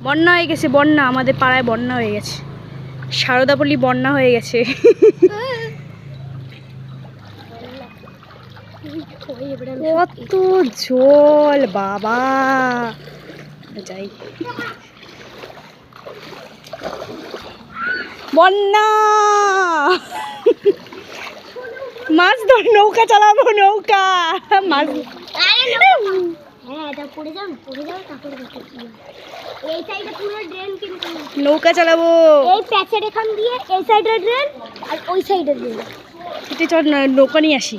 বন্যা হয়ে গেছে, বন্যা আমাদের পাড়ায় বন্যা হয়ে গেছে, সারদাপল্লী বন্যা হয়ে গেছে। কত জল বাবা, যাই বন্যা। মাছ ধর, নৌকা চালাবো, নৌকা মাছ। নৌকা চালাবো, এই প্যাচের এখান দিয়ে এই সাইডের ড্রেন আর ওই সাইডের ড্রেন। হেঁটে চল, নৌকা নিয়ে আসি।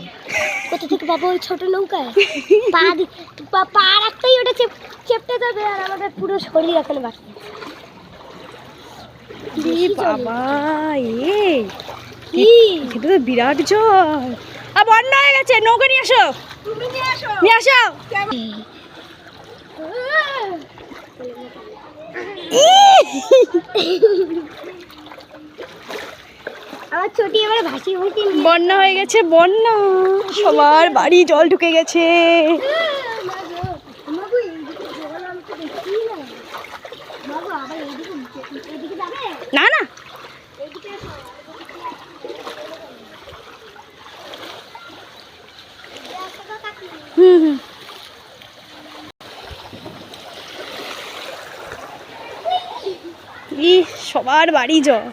কোথা থেকে পাবো ওই ছোট নৌকায়? পা রাখতেই ওটা চেপটে যাবে আর আমাদের পুরো শরীর এখানে বাড়ছে। বাবা এটা তো বিরাট জল, আর বন্যা হয়ে গেছে। নৌকা নিয়ে আসো, নিয়ে আসো। আমার ছোটি এবার ভাসি ভাসি বন্যা হয়ে গেছে, বন্যা, সবার বাড়ি জল ঢুকে গেছে। না না, হুম হুম। সবার বাড়ি জল,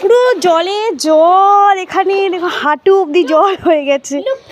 পুরো জলে জল। এখানে দেখো হাঁটু অব্দি জল হয়ে গেছে।